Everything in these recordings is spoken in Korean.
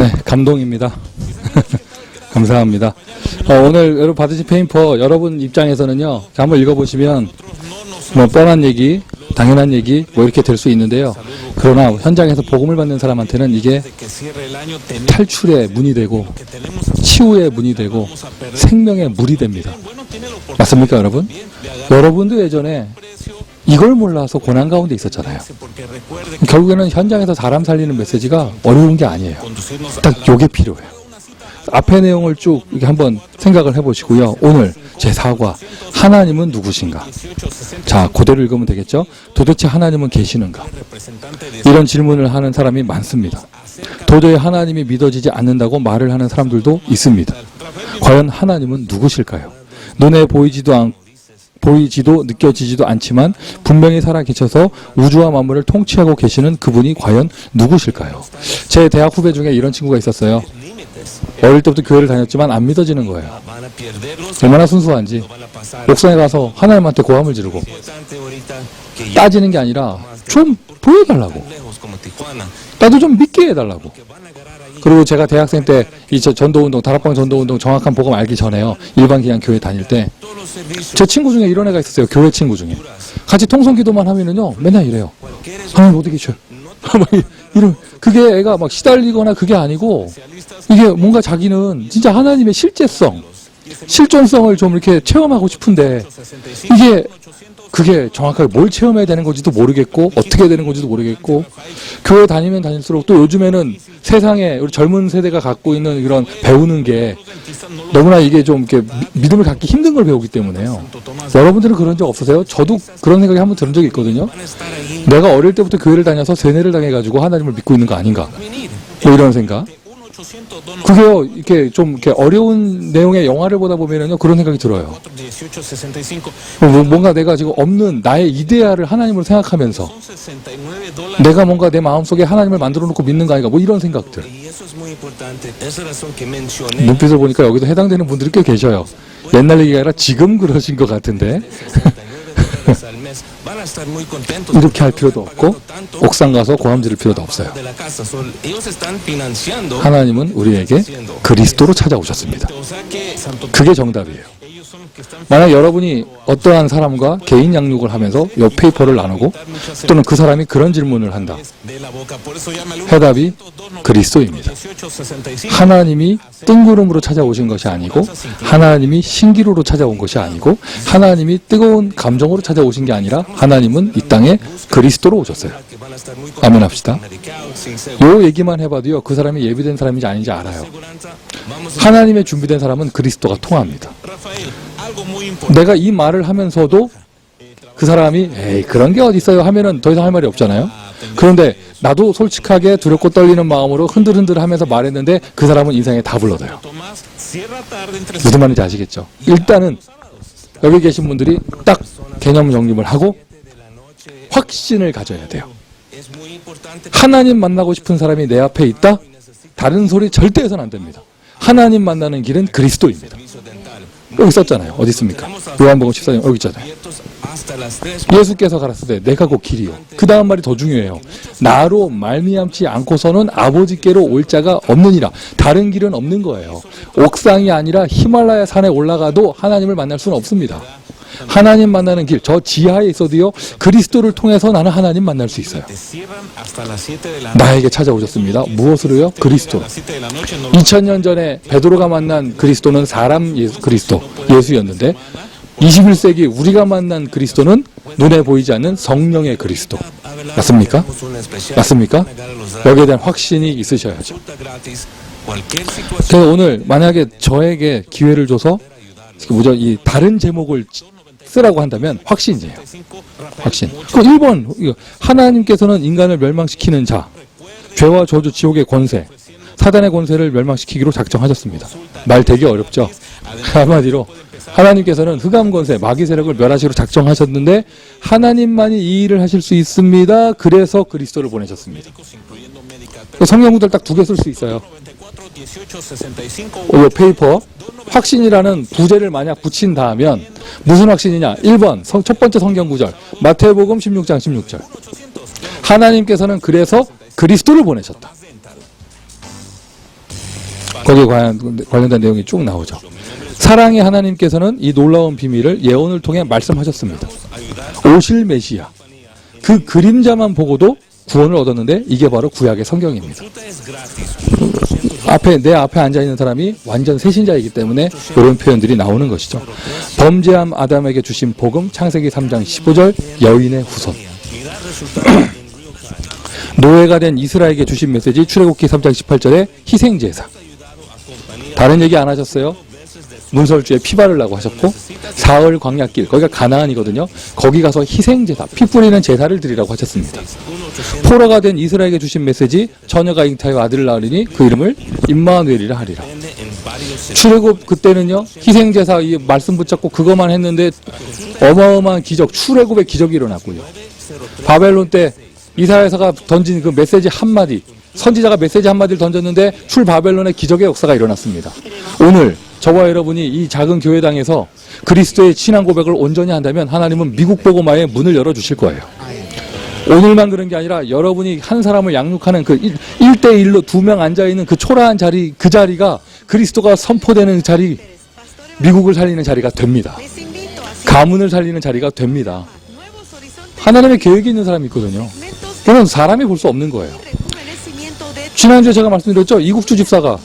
네, 감동입니다. 감사합니다. 오늘 여러분 받으신 페이퍼 여러분 입장에서는요, 한번 읽어보시면 뭐 뻔한 얘기, 당연한 얘기 뭐 이렇게 될 수 있는데요. 그러나 현장에서 복음을 받는 사람한테는 이게 탈출의 문이 되고 치유의 문이 되고 생명의 물이 됩니다. 맞습니까, 여러분? 여러분도 예전에 이걸 몰라서 고난 가운데 있었잖아요. 결국에는 현장에서 사람 살리는 메시지가 어려운 게 아니에요. 딱 요게 필요해요. 앞의 내용을 쭉 이렇게 한번 생각을 해보시고요. 오늘 제4과 하나님은 누구신가? 자, 그대로 읽으면 되겠죠? 도대체 하나님은 계시는가? 이런 질문을 하는 사람이 많습니다. 도저히 하나님이 믿어지지 않는다고 말을 하는 사람들도 있습니다. 과연 하나님은 누구실까요? 눈에 보이지도 느껴지지도 않지만 분명히 살아계셔서 우주와 만물을 통치하고 계시는 그분이 과연 누구실까요? 제 대학 후배 중에 이런 친구가 있었어요. 어릴 때부터 교회를 다녔지만 안 믿어지는 거예요. 얼마나 순수한지. 옥상에 가서 하나님한테 고함을 지르고 따지는 게 아니라 좀 보여달라고, 나도 좀 믿게 해달라고. 그리고 제가 대학생 때 이 전도운동, 다락방 전도운동 정확한 복음 알기 전에요, 일반 그냥 교회 다닐 때 제 친구 중에 이런 애가 있었어요. 교회 친구 중에 같이 통성기도만 하면은요 맨날 이래요. 하나님 어디 계셔요? 이런, 그게 애가 막 시달리거나 그게 아니고, 이게 뭔가 자기는 진짜 하나님의 실존성을 좀 이렇게 체험하고 싶은데, 그게 정확하게 뭘 체험해야 되는 건지도 모르겠고, 어떻게 되는 건지도 모르겠고, 교회 다니면 다닐수록 또 요즘에는 세상에 우리 젊은 세대가 갖고 있는 이런 배우는 게 너무나 이게 좀 이렇게 믿음을 갖기 힘든 걸 배우기 때문에요. 여러분들은 그런 적 없으세요? 저도 그런 생각이 한번 들은 적이 있거든요. 내가 어릴 때부터 교회를 다녀서 세뇌를 당해가지고 하나님을 믿고 있는 거 아닌가? 뭐 이런 생각. 그게요, 이렇게 좀 이렇게 어려운 내용의 영화를 보다 보면은요, 그런 생각이 들어요. 뭔가 내가 지금 없는 나의 이데아를 하나님으로 생각하면서 내가 뭔가 내 마음속에 하나님을 만들어 놓고 믿는 거 아닌가, 뭐 이런 생각들. 눈빛을 보니까 여기도 해당되는 분들이 꽤 계셔요. 옛날 얘기가 아니라 지금 그러신 것 같은데. 이렇게 할 필요도 없고 옥상 가서 고함 지를 필요도 없어요. 하나님은 우리에게 그리스도로 찾아오셨습니다. 그게 정답이에요. 만약 여러분이 어떠한 사람과 개인 양육을 하면서 이 페이퍼를 나누고 또는 그 사람이 그런 질문을 한다. 해답이 그리스도입니다. 하나님이 뜬구름으로 찾아오신 것이 아니고, 하나님이 신기루로 찾아온 것이 아니고, 하나님이 뜨거운 감정으로 찾아오신 게 아니라 하나님은 이 땅에 그리스도로 오셨어요. 아멘 합시다. 요 얘기만 해봐도요, 그 사람이 예비된 사람인지 아닌지 알아요. 하나님의 준비된 사람은 그리스도가 통합니다. 내가 이 말을 하면서도 그 사람이 에이 그런 게 어디 있어요 하면은 더 이상 할 말이 없잖아요. 그런데 나도 솔직하게 두렵고 떨리는 마음으로 흔들흔들 하면서 말했는데 그 사람은 인생에 답을 얻어요. 무슨 말인지 아시겠죠? 일단은 여기 계신 분들이 딱 개념 정립을 하고 확신을 가져야 돼요. 하나님 만나고 싶은 사람이 내 앞에 있다? 다른 소리 절대 해서는 안 됩니다. 하나님 만나는 길은 그리스도입니다. 여기 썼잖아요. 어디 있습니까? 요한복음 14장 여기 있잖아요. 예수께서 가라사대 내가 곧 길이요. 그 다음 말이 더 중요해요. 나로 말미암지 않고서는 아버지께로 올 자가 없느니라. 다른 길은 없는 거예요. 옥상이 아니라 히말라야 산에 올라가도 하나님을 만날 수는 없습니다. 하나님 만나는 길, 저 지하에 있어도요, 그리스도를 통해서 나는 하나님 만날 수 있어요. 나에게 찾아오셨습니다. 무엇으로요? 그리스도. 2000년 전에 베드로가 만난 그리스도는 사람 그리스도, 예수였는데 21세기 우리가 만난 그리스도는 눈에 보이지 않는 성령의 그리스도. 맞습니까? 맞습니까? 여기에 대한 확신이 있으셔야죠. 그래서 오늘 만약에 저에게 기회를 줘서 이 다른 제목을 쓰라고 한다면 확신이에요. 확신. 그 1번, 하나님께서는 인간을 멸망시키는 자, 죄와 저주, 지옥의 권세, 사단의 권세를 멸망시키기로 작정하셨습니다. 말 되게 어렵죠? 한마디로 하나님께서는 흑암 권세, 마귀 세력을 멸하시기로 작정하셨는데 하나님만이 이 일을 하실 수 있습니다. 그래서 그리스도를 보내셨습니다. 성경 구절 딱 2개 쓸 수 있어요. 이 페이퍼 확신이라는 부제를 만약 붙인다면 무슨 확신이냐? 1번 첫 번째 성경 구절 마태복음 16장 16절 하나님께서는 그래서 그리스도를 보내셨다. 거기에 관련된 내용이 쭉 나오죠. 사랑의 하나님께서는 이 놀라운 비밀을 예언을 통해 말씀하셨습니다. 오실 메시아, 그 그림자만 보고도 구원을 얻었는데 이게 바로 구약의 성경입니다. 내 앞에 앉아있는 사람이 완전 새신자이기 때문에 이런 표현들이 나오는 것이죠. 범죄함 아담에게 주신 복음, 창세기 3장 15절, 여인의 후손. 노예가 된 이스라엘에게 주신 메시지, 출애굽기 3장 18절에 희생제사. 다른 얘기 안 하셨어요? 문설주에 피 바르려고 하셨고, 사흘 광야길, 거기가 가나안이거든요. 거기 가서 희생제사, 피 뿌리는 제사를 드리라고 하셨습니다. 포로가 된 이스라엘에게 주신 메시지, 처녀가 잉타하여 아들을 낳으리니 그 이름을 임마누엘이라 하리라. 출애굽 그때는요, 희생제사 이 말씀 붙잡고 그것만 했는데 어마어마한 기적, 출애굽의 기적이 일어났고요. 바벨론 때 이사야서가 던진 그 메시지 한마디, 선지자가 메시지 한마디를 던졌는데 출바벨론의 기적의 역사가 일어났습니다. 오늘 저와 여러분이 이 작은 교회당에서 그리스도의 신앙 고백을 온전히 한다면 하나님은 미국 복음화의 문을 열어주실 거예요. 오늘만 그런 게 아니라 여러분이 한 사람을 양육하는 그 1대1로 2명 앉아있는 그 초라한 자리, 그 자리가 그리스도가 선포되는 자리, 미국을 살리는 자리가 됩니다. 가문을 살리는 자리가 됩니다. 하나님의 계획이 있는 사람이 있거든요. 그건 사람이 볼 수 없는 거예요. 지난주에 제가 말씀드렸죠. 이국주 집사가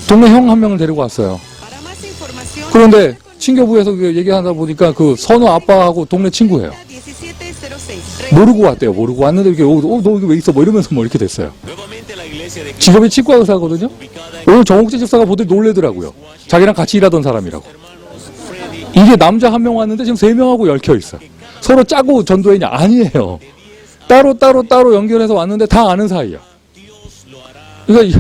동네 형 한 명을 데리고 왔어요. 그런데 친교부에서 얘기하다 보니까 그 선우 아빠하고 동네 친구예요. 모르고 왔대요. 모르고 왔는데 이렇게 너 여기 왜 있어? 뭐 이러면서 뭐 이렇게 됐어요. 직업이 치과 의사거든요. 오늘 정옥재 집사가 보더니 놀래더라고요. 자기랑 같이 일하던 사람이라고. 이게 남자 한 명 왔는데 지금 3명하고 얽혀 있어. 서로 짜고 전도했냐? 아니에요. 따로 연결해서 왔는데 다 아는 사이야. 그러니까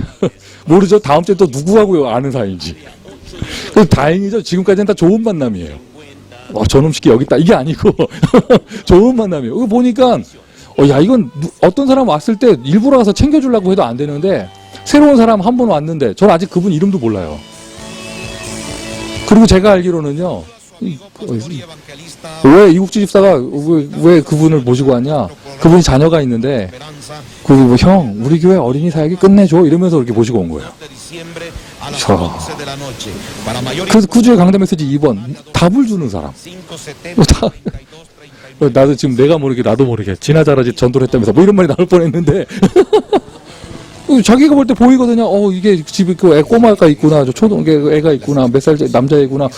모르죠. 다음 주에 또 누구하고 아는 사이인지. 다행이죠. 지금까지는 다 좋은 만남이에요. 저놈 새끼 여기 있다. 이게 아니고 좋은 만남이에요. 이거 보니까 야 이건 어떤 사람 왔을 때 일부러 가서 챙겨주려고 해도 안 되는데 새로운 사람 한 번 왔는데 저는 아직 그분 이름도 몰라요. 그리고 제가 알기로는요. 왜 이국주 집사가 왜 그분을 모시고 왔냐? 그분이 자녀가 있는데 형 우리 교회 어린이 사역이 끝내줘 이러면서 이렇게 모시고 온 거예요. 그 주에 강단 메시지 2번 답을 주는 사람. 나도 지금 내가 모르게 나도 모르게 지나자라지 전도를 했다면서 뭐 이런 말이 나올 뻔했는데 자기가 볼 때 보이거든요. 이게 집에 그 꼬마가 있구나, 저 초등 애가 있구나, 몇 살 남자애구나.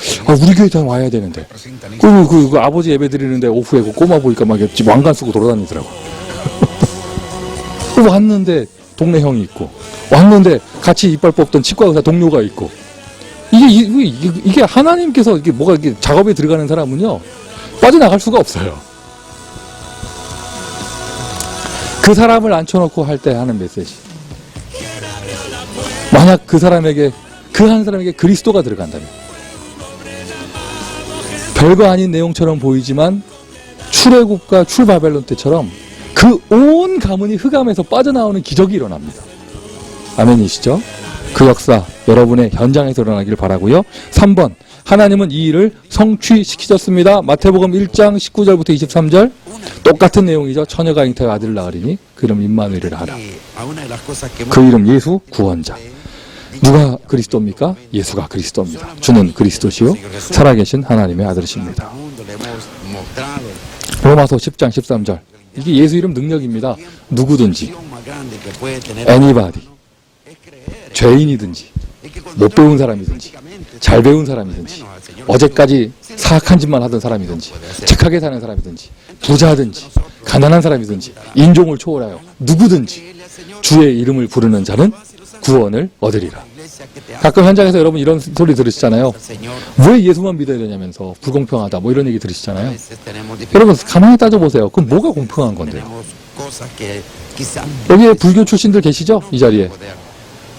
우리 교회 다 와야 되는데. 그 아버지 예배 드리는데 오후에 그 꼬마 보니까 막 집 왕관 쓰고 돌아다니더라고. 왔는데 동네 형이 있고, 왔는데 같이 이빨 뽑던 치과 의사 동료가 있고. 이게 하나님께서 이게 뭐가 이게 작업에 들어가는 사람은요 빠져나갈 수가 없어요. 그 사람을 앉혀놓고 할 때 하는 메시지. 만약 그 한 사람에게 그리스도가 들어간다면 별거 아닌 내용처럼 보이지만 출애굽과 출바벨론 때처럼 그 온 가문이 흑암에서 빠져나오는 기적이 일어납니다. 아멘이시죠? 그 역사 여러분의 현장에서 일어나기를 바라고요. 3번 하나님은 이 일을 성취시키셨습니다. 마태복음 1장 19절부터 23절 똑같은 내용이죠. 처녀가 잉타하여 아들을 낳으리니 그 이름 임마누엘이라 하라. 그 이름 예수 구원자. 누가 그리스도입니까? 예수가 그리스도입니다. 주는 그리스도시요 살아계신 하나님의 아들이십니다. 로마서 10장 13절 이게 예수 이름 능력입니다. 누구든지 anybody 죄인이든지 못 배운 사람이든지 잘 배운 사람이든지 어제까지 사악한 짓만 하던 사람이든지 착하게 사는 사람이든지 부자든지 가난한 사람이든지 인종을 초월하여 누구든지 주의 이름을 부르는 자는 구원을 얻으리라. 가끔 현장에서 여러분 이런 소리 들으시잖아요. 왜 예수만 믿어야 되냐면서 불공평하다 뭐 이런 얘기 들으시잖아요. 여러분 가만히 따져보세요. 그럼 뭐가 공평한 건데요? 여기에 불교 출신들 계시죠? 이 자리에.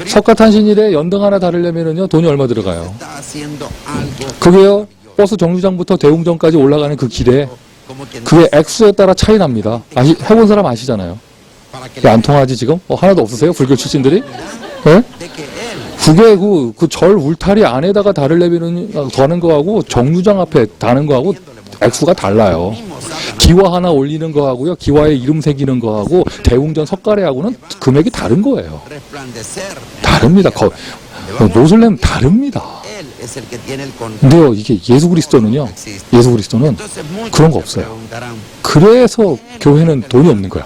석가탄신일에 연등 하나 다르려면요 돈이 얼마 들어가요? 그게요 버스 정류장부터 대웅전까지 올라가는 그 길에 그의 액수에 따라 차이 납니다. 해본 사람 아시잖아요. 안 통하지 지금? 하나도 없으세요? 불교 출신들이? 네? 그게 그 절 울타리 안에다가 다르려면 다는 거하고 정류장 앞에 다는 거하고 액수가 달라요. 기와 하나 올리는 거하고요, 기와에 이름 새기는 거하고 대웅전 석가래하고는 금액이 다른 거예요. 다릅니다. 모슬렘 다릅니다. 근데요, 이게 예수 그리스도는 그런 거 없어요. 그래서 교회는 돈이 없는 거야.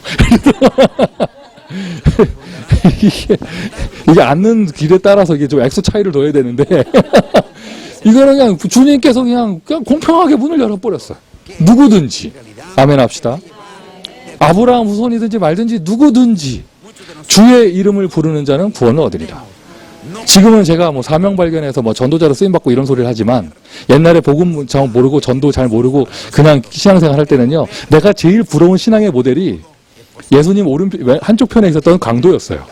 이게 앉는 길에 따라서 이게 좀 액수 차이를 둬야 되는데, 이거는 그냥 주님께서 그냥 공평하게 문을 열어버렸어요. 누구든지. 아멘 합시다. 아브라함 후손이든지 말든지 누구든지 주의 이름을 부르는 자는 구원을 얻으리라. 지금은 제가 뭐 사명 발견해서 뭐 전도자로 쓰임받고 이런 소리를 하지만, 옛날에 복음 잘 모르고 전도 잘 모르고 그냥 신앙생활 할 때는요, 내가 제일 부러운 신앙의 모델이 예수님 한쪽 편에 있었던 강도였어요.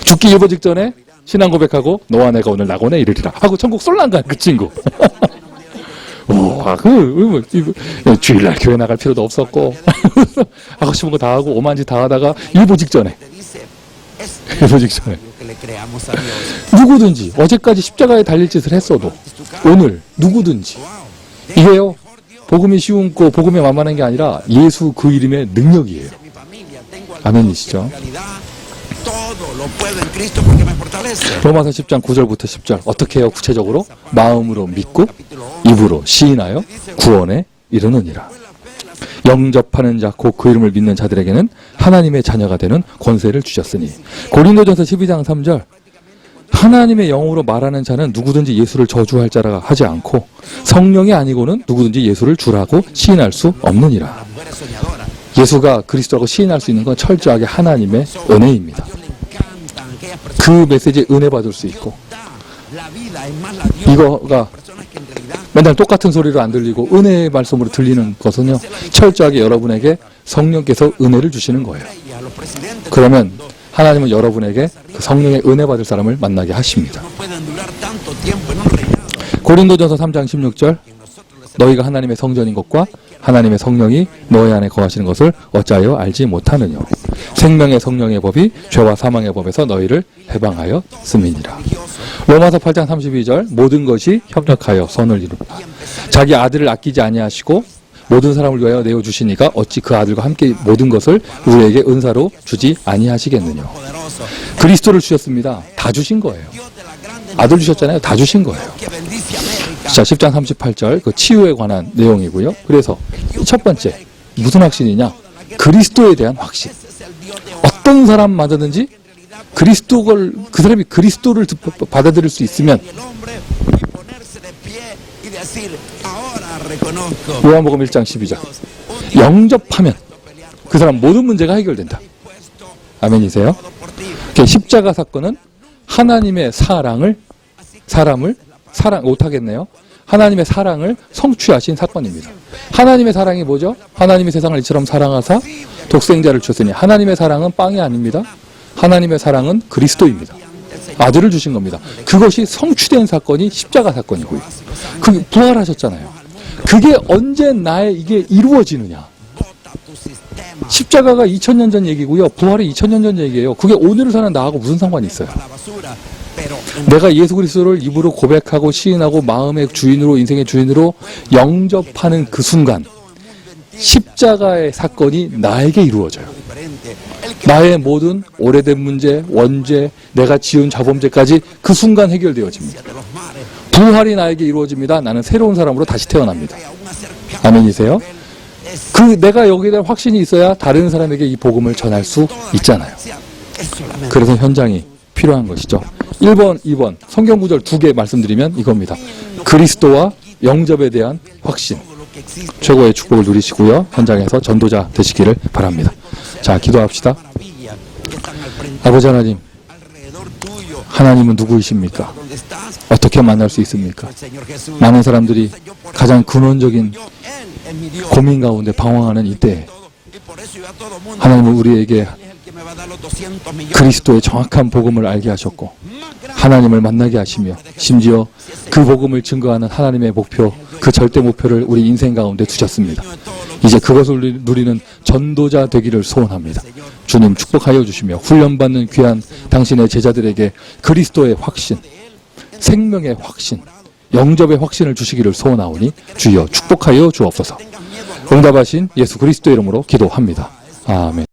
죽기 일보 직전에 신앙 고백하고 너와 내가 오늘 낙원에 이르리라 하고 천국 쏠랑간 그 친구. 주일날 교회 나갈 필요도 없었고 하고 싶은 거 다 하고 오만 짓 다 하다가 일보 직전에 누구든지 어제까지 십자가에 달릴 짓을 했어도 오늘 누구든지, 이게요 복음이 쉬운 거 복음이 만만한 게 아니라 예수 그 이름의 능력이에요. 아멘이시죠? 로마서 10장 9절부터 10절 어떻게 해요? 구체적으로 마음으로 믿고 입으로 시인하여 구원에 이르느니라. 영접하는 자 곧 그 이름을 믿는 자들에게는 하나님의 자녀가 되는 권세를 주셨으니. 고린도전서 12장 3절 하나님의 영으로 말하는 자는 누구든지 예수를 저주할 자라 하지 않고 성령이 아니고는 누구든지 예수를 주라고 시인할 수 없느니라. 예수가 그리스도라고 시인할 수 있는 건 철저하게 하나님의 은혜입니다. 그 메시지에 은혜 받을 수 있고, 이거가 맨날 똑같은 소리로 안 들리고 은혜의 말씀으로 들리는 것은요, 철저하게 여러분에게 성령께서 은혜를 주시는 거예요. 그러면 하나님은 여러분에게 그 성령의 은혜 받을 사람을 만나게 하십니다. 고린도전서 3장 16절 너희가 하나님의 성전인 것과 하나님의 성령이 너희 안에 거하시는 것을 어찌하여 알지 못하느냐. 생명의 성령의 법이 죄와 사망의 법에서 너희를 해방하였음이니라. 로마서 8장 32절 모든 것이 협력하여 선을 이룬다. 자기 아들을 아끼지 아니하시고 모든 사람을 위하여 내어주시니까 어찌 그 아들과 함께 모든 것을 우리에게 은사로 주지 아니하시겠느냐. 그리스도를 주셨습니다. 다 주신 거예요. 아들 주셨잖아요. 다 주신 거예요. 자, 10장 38절 그 치유에 관한 내용이고요. 그래서 첫 번째 무슨 확신이냐? 그리스도에 대한 확신. 어떤 사람마다든지 그 사람이 그리스도를 받아들일 수 있으면, 요한복음 1장 12절 영접하면 그 사람 모든 문제가 해결된다. 아멘이세요? 십자가 사건은 하나님의 사랑을 못하겠네요. 하나님의 사랑을 성취하신 사건입니다. 하나님의 사랑이 뭐죠? 하나님의 세상을 이처럼 사랑하사 독생자를 주셨으니. 하나님의 사랑은 빵이 아닙니다. 하나님의 사랑은 그리스도입니다. 아들을 주신 겁니다. 그것이 성취된 사건이 십자가 사건이고요. 그 부활하셨잖아요. 그게 언제 이게 이루어지느냐? 십자가가 2000년 전 얘기고요. 부활이 2000년 전 얘기예요. 그게 오늘을 사는 나하고 무슨 상관이 있어요? 내가 예수 그리스도를 입으로 고백하고 시인하고 마음의 주인으로, 인생의 주인으로 영접하는 그 순간 십자가의 사건이 나에게 이루어져요. 나의 모든 오래된 문제, 원죄, 내가 지은 자범죄까지 그 순간 해결되어집니다. 부활이 나에게 이루어집니다. 나는 새로운 사람으로 다시 태어납니다. 아멘이세요? 내가 여기에 대한 확신이 있어야 다른 사람에게 이 복음을 전할 수 있잖아요. 그래서 현장이 필요한 것이죠. 1번, 2번 성경 구절 2개 말씀드리면 이겁니다. 그리스도와 영접에 대한 확신. 최고의 축복을 누리시고요. 현장에서 전도자 되시기를 바랍니다. 자, 기도합시다. 아버지 하나님, 하나님은 누구이십니까? 어떻게 만날 수 있습니까? 많은 사람들이 가장 근원적인 고민 가운데 방황하는 이때 하나님은 우리에게 그리스도의 정확한 복음을 알게 하셨고 하나님을 만나게 하시며 심지어 그 복음을 증거하는 하나님의 목표, 그 절대 목표를 우리 인생 가운데 두셨습니다. 이제 그것을 누리는 전도자 되기를 소원합니다. 주님 축복하여 주시며 훈련받는 귀한 당신의 제자들에게 그리스도의 확신, 생명의 확신, 영접의 확신을 주시기를 소원하오니 주여 축복하여 주옵소서. 응답하신 예수 그리스도의 이름으로 기도합니다. 아멘.